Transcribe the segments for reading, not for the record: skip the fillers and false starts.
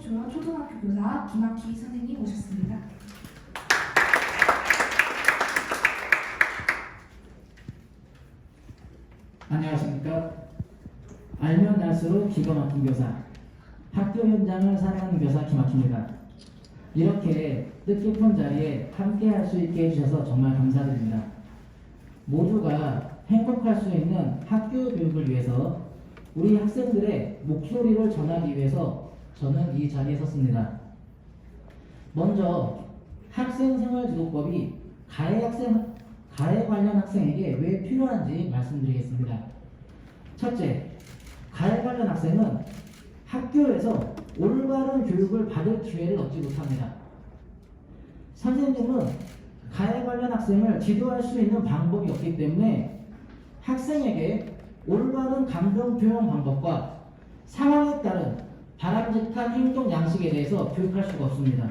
중앙초등학교 교사 김학희 선생님 오셨습니다. 안녕하십니까. 알면 알수록 기가 막힌 교사, 학교 현장을 사랑하는 교사 김학희입니다. 이렇게 뜻깊은 자리에 함께 할 수 있게 해주셔서 정말 감사드립니다. 모두가 행복할 수 있는 학교 교육을 위해서 우리 학생들의 목소리를 전하기 위해서 저는 이 자리에 섰습니다. 먼저 학생생활지도법이 가해 관련 학생에게 왜 필요한지 말씀드리겠습니다. 첫째, 가해 관련 학생은 학교에서 올바른 교육을 받을 기회를 얻지 못합니다. 선생님은 가해 관련 학생을 지도할 수 있는 방법이 없기 때문에 학생에게 올바른 감정 표현 방법과 상황에 따른 바람직한 행동 양식에 대해서 교육할 수가 없습니다.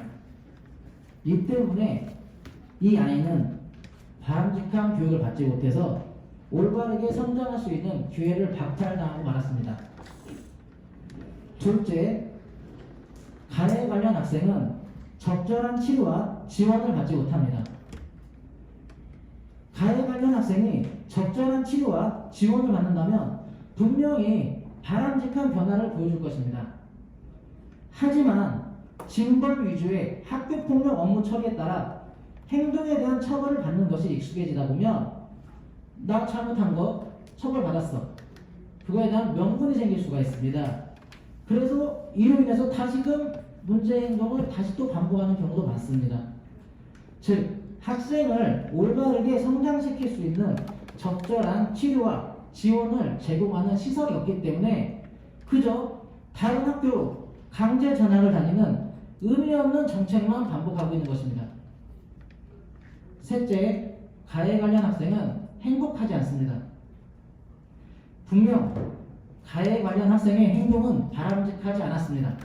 이 때문에 이 아이는 바람직한 교육을 받지 못해서 올바르게 성장할 수 있는 기회를 박탈당하고 말았습니다. 둘째, 가해 관련 학생은 적절한 치료와 지원을 받지 못합니다. 가해 관련 학생이 적절한 치료와 지원을 받는다면 분명히 바람직한 변화를 보여줄 것입니다. 하지만 징벌 위주의 학교폭력 업무 처리에 따라 행동에 대한 처벌을 받는 것이 익숙해지다 보면 나 잘못한 거 처벌받았어, 그거에 대한 명분이 생길 수가 있습니다. 그래서 이로 인해서 다시금 문제 행동을 다시 또 반복하는 경우도 많습니다. 즉, 학생을 올바르게 성장시킬 수 있는 적절한 치료와 지원을 제공하는 시설이 없기 때문에 그저 다른 학교로 강제 전학을 다니는 의미 없는 정책만 반복하고 있는 것입니다. 셋째, 가해 관련 학생은 행복하지 않습니다. 분명 가해 관련 학생의 행동은 바람직하지 않았습니다.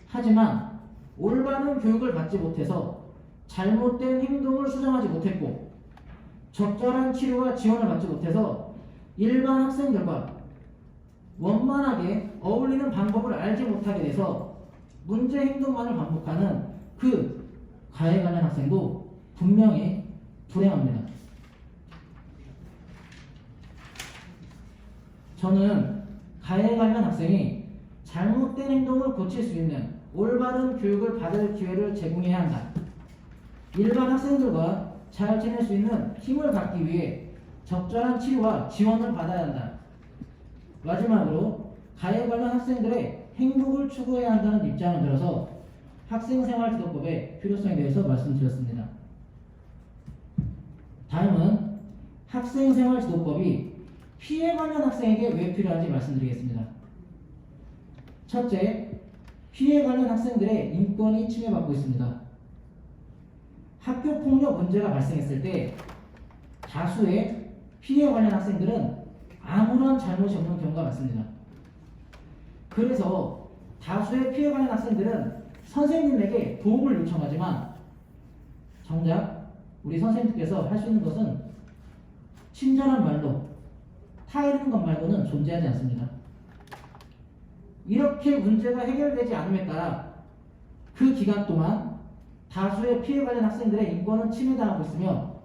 하지만 올바른 교육을 받지 못해서 잘못된 행동을 수정하지 못했고 적절한 치료와 지원을 받지 못해서 일반 학생들과 원만하게 어울리는 방법을 알지 못하게 돼서 문제 행동만을 반복하는 그 가해 관련 학생도 분명히 불행합니다. 저는 가해 관련 학생이 잘못된 행동을 고칠 수 있는 올바른 교육을 받을 기회를 제공해야 한다. 일반 학생들과 잘 지낼 수 있는 힘을 갖기 위해 적절한 치료와 지원을 받아야 한다. 마지막으로 가해 관련 학생들의 행복을 추구해야 한다는 입장을 들어서 학생생활지도법의 필요성에 대해서 말씀드렸습니다. 다음은 학생생활지도법이 피해 관련 학생에게 왜 필요한지 말씀드리겠습니다. 첫째, 피해 관련 학생들의 인권이 침해받고 있습니다. 학교폭력 문제가 발생했을 때 다수의 피해 관련 학생들은 아무런 잘못이 없는 경우가 많습니다. 그래서 다수의 피해 관련 학생들은 선생님에게 도움을 요청하지만 정작 우리 선생님께서 할 수 있는 것은 친절한 말로 타이르는 것 말고는 존재하지 않습니다. 이렇게 문제가 해결되지 않음에 따라 그 기간 동안 다수의 피해 관련 학생들의 인권은 침해당하고 있으며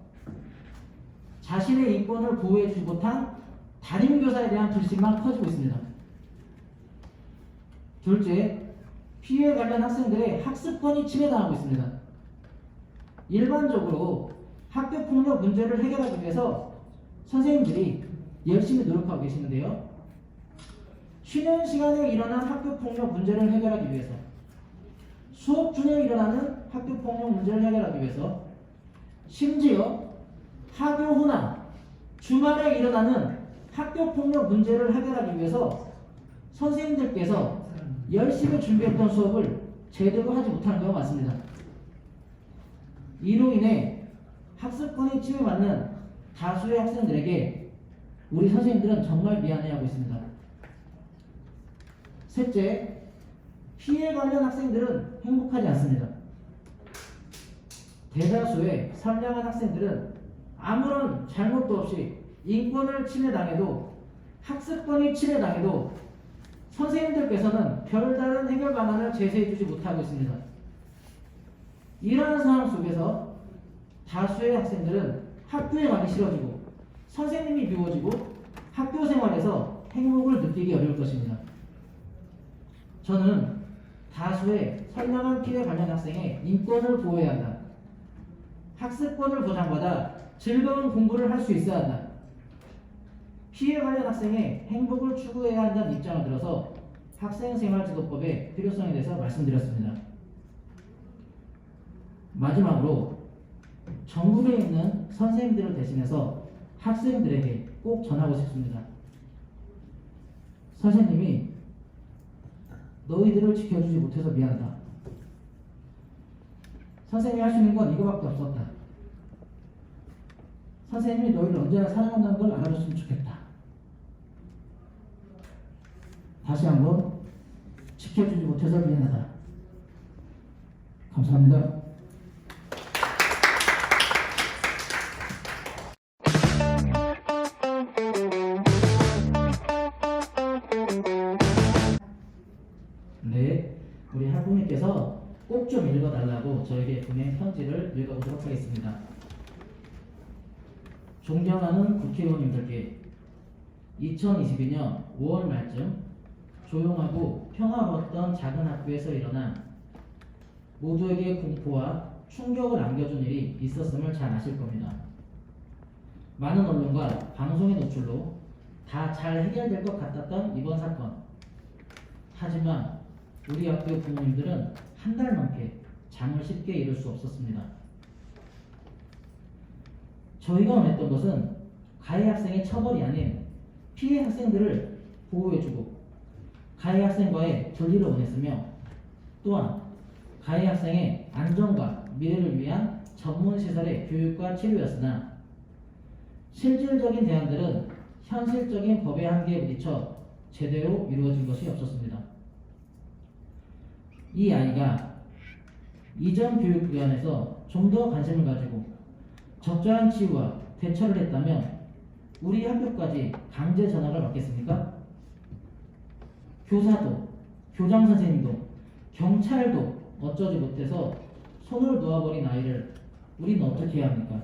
자신의 인권을 보호해주지 못한 담임교사에 대한 불신만 커지고 있습니다. 둘째, 피해 관련 학생들의 학습권이 침해당하고 있습니다. 일반적으로 학교폭력 문제를 해결하기 위해서 선생님들이 열심히 노력하고 계시는데요. 쉬는 시간에 일어난 학교폭력 문제를 해결하기 위해서, 수업 중에 일어나는 학교폭력 문제를 해결하기 위해서, 심지어 학교 후나 주말에 일어나는 학교폭력 문제를 해결하기 위해서 선생님들께서 열심히 준비했던 수업을 제대로 하지 못하는 경우가 많습니다. 이로 인해 학습권이 침해받는 다수의 학생들에게 우리 선생님들은 정말 미안해하고 있습니다. 셋째, 피해 관련 학생들은 행복하지 않습니다. 대다수의 선량한 학생들은 아무런 잘못도 없이 인권을 침해당해도, 학습권이 침해당해도 선생님들께서는 별다른 해결 방안을 제시해주지 못하고 있습니다. 이러한 상황 속에서 다수의 학생들은 학교에 가기 싫어지고 선생님이 미워지고 학교 생활에서 행복을 느끼기 어려울 것입니다. 저는 다수의 선량한 피해 관련 학생의 인권을 보호해야 한다. 학습권을 보장받아 즐거운 공부를 할 수 있어야 한다. 피해 관련 학생의 행복을 추구해야 한다는 입장을 들어서 학생생활지도법의 필요성에 대해서 말씀드렸습니다. 마지막으로 전국에 있는 선생님들을 대신해서 학생들에게 꼭 전하고 싶습니다. 선생님이 너희들을 지켜주지 못해서 미안하다. 선생님이 할 수 있는 건 이거밖에 없었다. 선생님이 너희를 언제나 사랑한다는 걸 알아줬으면 좋겠다. 다시 한번 지켜주지 못해서 미안하다. 감사합니다. 네, 우리 학부모님께서 꼭 좀 읽어달라고 저에게 보낸 편지를 읽어보도록 하겠습니다. 존경하는 국회의원님들께 2022년 5월 말쯤 조용하고 평화로웠던 작은 학교에서 일어난 모두에게 공포와 충격을 안겨준 일이 있었음을 잘 아실 겁니다. 많은 언론과 방송의 노출로 다 잘 해결될 것 같았던 이번 사건. 하지만 우리 학교 부모님들은 한 달 넘게 잠을 쉽게 이룰 수 없었습니다. 저희가 원했던 것은 가해 학생의 처벌이 아닌 피해 학생들을 보호해주고 가해 학생과의 분리를 원했으며 또한 가해 학생의 안전과 미래를 위한 전문시설의 교육과 치료였으나 실질적인 대안들은 현실적인 법의 한계에 부딪혀 제대로 이루어진 것이 없었습니다. 이 아이가 이전 교육기관에서 좀 더 관심을 가지고 적절한 치유와 대처를 했다면 우리 학교까지 강제 전학을 받겠습니까? 교사도, 교장 선생님도, 경찰도 어쩌지 못해서 손을 놓아버린 아이를 우리는 어떻게 해야 합니까?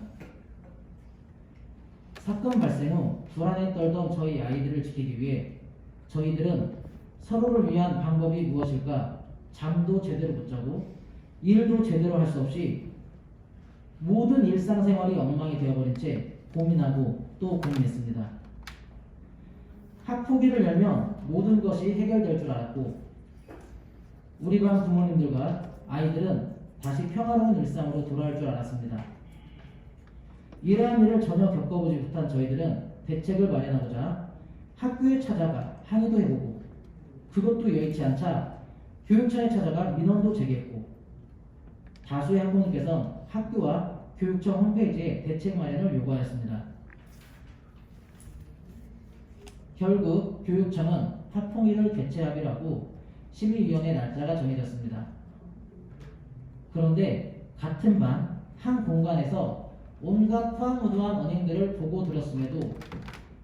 사건 발생 후 불안에 떨던 저희 아이들을 지키기 위해 저희들은 서로를 위한 방법이 무엇일까 잠도 제대로 못 자고 일도 제대로 할 수 없이 모든 일상생활이 엉망이 되어버린 채 고민하고 또 고민했습니다. 학폭위를 열면 모든 것이 해결될 줄 알았고 우리 반 부모님들과 아이들은 다시 평화로운 일상으로 돌아올 줄 알았습니다. 이러한 일을 전혀 겪어보지 못한 저희들은 대책을 마련하고자 학교에 찾아가 항의도 해보고 그것도 여의치 않자 교육청에 찾아가 민원도 제기했고 다수의 학부모님께서 학교와 교육청 홈페이지에 대책 마련을 요구하였습니다. 결국 교육청은 학폭위를 개최하기로 하고 심의위원회 날짜가 정해졌습니다. 그런데 같은 반 한 공간에서 온갖 포함무도한 언행들을 보고 들었음에도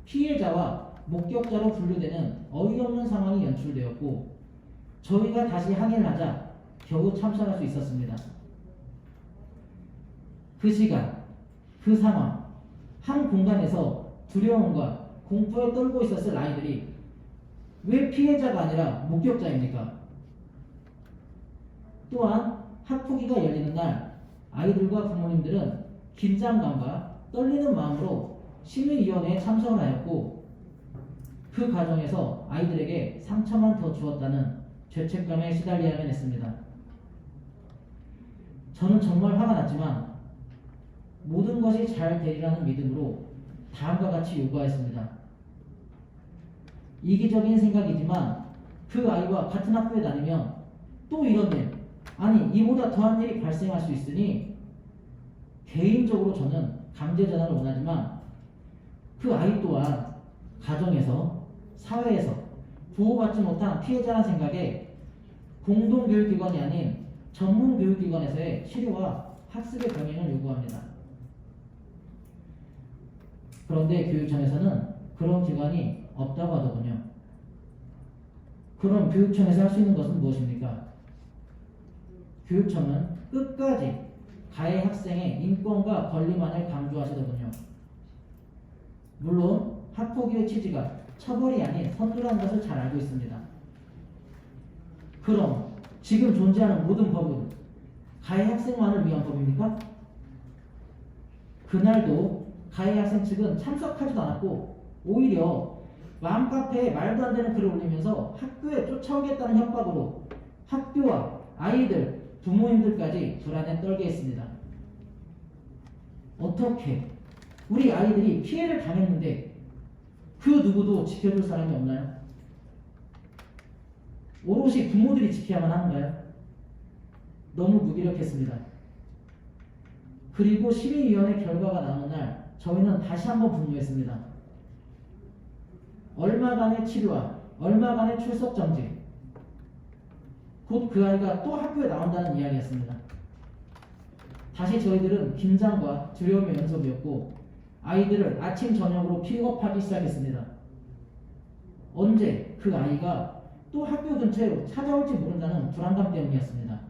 피해자와 목격자로 분류되는 어이없는 상황이 연출되었고 저희가 다시 항의를 하자 겨우 참선할 수 있었습니다. 그 시간, 그 상황, 한 공간에서 두려움과 공포에 떨고 있었을 아이들이 왜 피해자가 아니라 목격자입니까? 또한 학폭위가 열리는 날 아이들과 부모님들은 긴장감과 떨리는 마음으로 심의위원회에 참석을 하였고 그 과정에서 아이들에게 상처만 더 주었다는 죄책감에 시달려야만 했습니다. 저는 정말 화가 났지만 모든 것이 잘 되리라는 믿음으로 다음과 같이 요구하였습니다. 이기적인 생각이지만 그 아이와 같은 학교에 다니면 또 이런 일, 아니 이보다 더한 일이 발생할 수 있으니 개인적으로 저는 강제 전학을 원하지만 그 아이 또한 가정에서, 사회에서 보호받지 못한 피해자라는 생각에 공동교육기관이 아닌 전문교육기관에서의 치료와 학습의 병행을 요구합니다. 그런데 교육청에서는 그런 기관이 없다고 하더군요. 그럼 교육청에서 할 수 있는 것은 무엇입니까? 교육청은 끝까지 가해 학생의 인권과 권리만을 강조하시더군요. 물론 학폭위의 취지가 처벌이 아닌 선두라는 것을 잘 알고 있습니다. 그럼 지금 존재하는 모든 법은 가해 학생만을 위한 법입니까? 그날도 가해 학생 측은 참석하지도 않았고 오히려 맘카페에 말도 안 되는 글을 올리면서 학교에 쫓아오겠다는 협박으로 학교와 아이들, 부모님들까지 불안에 떨게 했습니다. 어떻게 우리 아이들이 피해를 당했는데 그 누구도 지켜줄 사람이 없나요? 오롯이 부모들이 지켜야만 하는가요? 너무 무기력했습니다. 그리고 심의위원회 결과가 나오는 날 저희는 다시 한번 분노했습니다. 얼마간의 치료와 얼마간의 출석 정지, 곧 그 아이가 또 학교에 나온다는 이야기였습니다. 다시 저희들은 긴장과 두려움의 연속이었고 아이들을 아침 저녁으로 픽업하기 시작했습니다. 언제 그 아이가 또 학교 근처에 찾아올지 모른다는 불안감 때문이었습니다.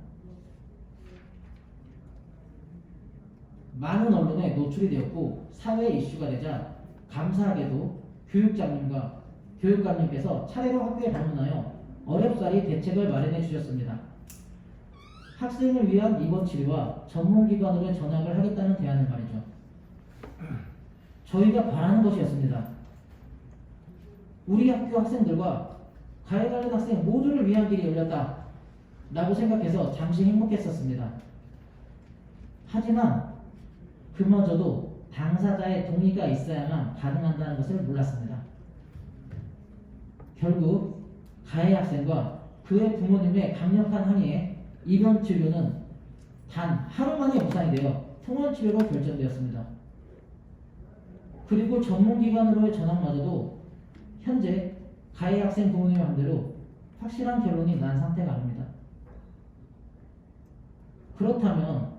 많은 언론에 노출이 되었고 사회 이슈가 되자 감사하게도 교육장님과 교육감님께서 차례로 학교에 방문하여 어렵사리 대책을 마련해 주셨습니다. 학생을 위한 입원 치료와 전문기관으로 전학을 하겠다는 대안을 말이죠. 저희가 바라는 것이었습니다. 우리 학교 학생들과 가해 관련 학생 모두를 위한 길이 열렸다 라고 생각해서 잠시 행복했었습니다. 하지만 그마저도 당사자의 동의가 있어야만 가능한다는 것을 몰랐습니다. 결국 가해 학생과 그의 부모님의 강력한 항의에 입원 치료는 단 하루 만에 무산이 되어 통원 치료로 결정되었습니다. 그리고 전문기관으로의 전학마저도 현재 가해 학생 부모님의 반대로 확실한 결론이 난 상태가 아닙니다. 그렇다면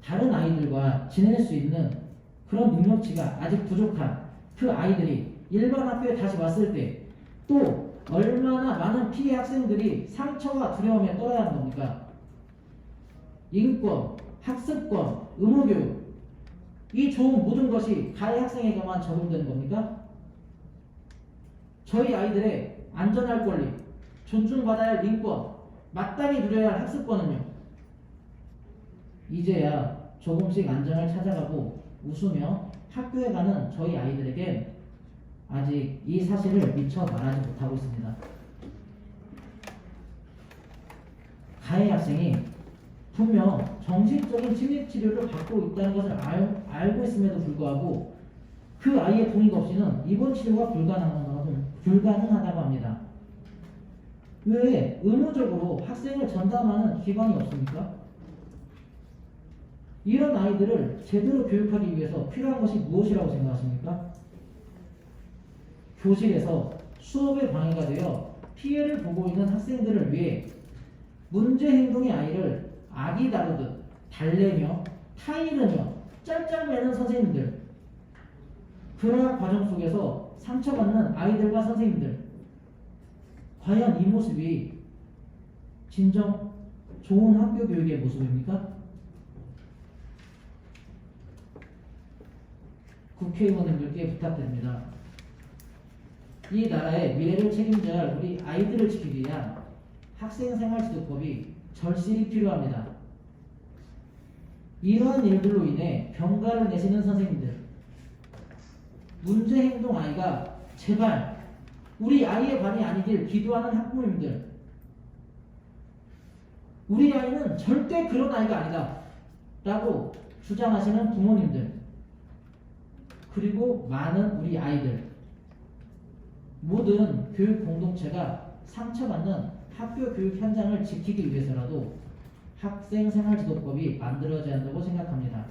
다른 아이들과 지낼 수 있는 그런 능력치가 아직 부족한 그 아이들이 일반 학교에 다시 왔을 때 또 얼마나 많은 피해 학생들이 상처와 두려움에 떨어야 하는 겁니까? 인권, 학습권, 의무교육, 이 좋은 모든 것이 가해 학생에게만 적용되는 겁니까? 저희 아이들의 안전할 권리, 존중받아야 할 인권, 마땅히 누려야 할 학습권은요? 이제야 조금씩 안정을 찾아가고 웃으며 학교에 가는 저희 아이들에게 아직 이 사실을 미처 말하지 못하고 있습니다. 가해 학생이 분명 정신적인 심리치료를 받고 있다는 것을 알고 있음에도 불구하고 그 아이의 동의가 없이는 입원 치료가 불가능하다고 합니다. 왜 의무적으로 학생을 전담하는 기관이 없습니까? 이런 아이들을 제대로 교육하기 위해서 필요한 것이 무엇이라고 생각하십니까? 교실에서 수업에 방해가 되어 피해를 보고 있는 학생들을 위해 문제 행동의 아이를 아기 다루듯 달래며 타이르며 짤짤매는 선생님들, 그러한 과정 속에서 상처받는 아이들과 선생님들, 과연 이 모습이 진정 좋은 학교 교육의 모습입니까? 국회의원님들께 부탁드립니다. 이 나라의 미래를 책임져야 할 우리 아이들을 지키기 위한 학생생활지도법이 절실히 필요합니다. 이러한 일들로 인해 병가를 내시는 선생님들, 문제행동 아이가 제발 우리 아이의 반이 아니길 기도하는 학부모님들, 우리 아이는 절대 그런 아이가 아니다 라고 주장하시는 부모님들, 그리고 많은 우리 아이들, 모든 교육 공동체가 상처받는 학교 교육 현장을 지키기 위해서라도 학생생활지도법이 만들어져야 한다고 생각합니다.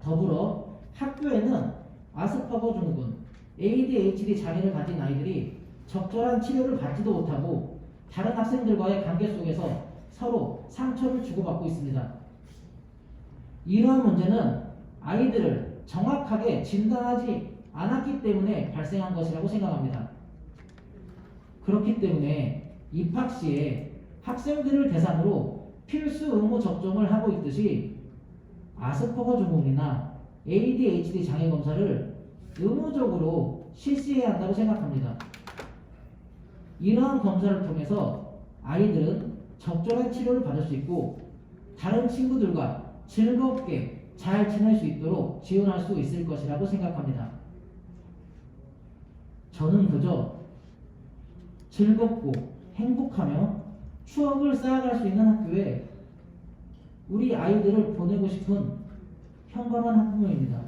더불어 학교에는 아스퍼거 증후군, ADHD 장애를 가진 아이들이 적절한 치료를 받지도 못하고 다른 학생들과의 관계 속에서 서로 상처를 주고받고 있습니다. 이러한 문제는 아이들을 정확하게 진단하지 않았기 때문에 발생한 것이라고 생각합니다. 그렇기 때문에 입학 시에 학생들을 대상으로 필수 의무 접종을 하고 있듯이 아스퍼거 증후군이나 ADHD 장애 검사를 의무적으로 실시해야 한다고 생각합니다. 이러한 검사를 통해서 아이들은 적절한 치료를 받을 수 있고 다른 친구들과 즐겁게 잘 지낼 수 있도록 지원할 수 있을 것이라고 생각합니다. 저는 그저 즐겁고 행복하며 추억을 쌓아갈 수 있는 학교에 우리 아이들을 보내고 싶은 평범한 학부모입니다.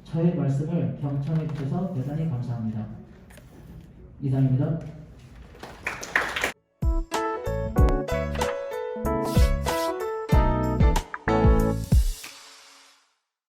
저의 말씀을 경청해 주셔서 대단히 감사합니다. 이상입니다.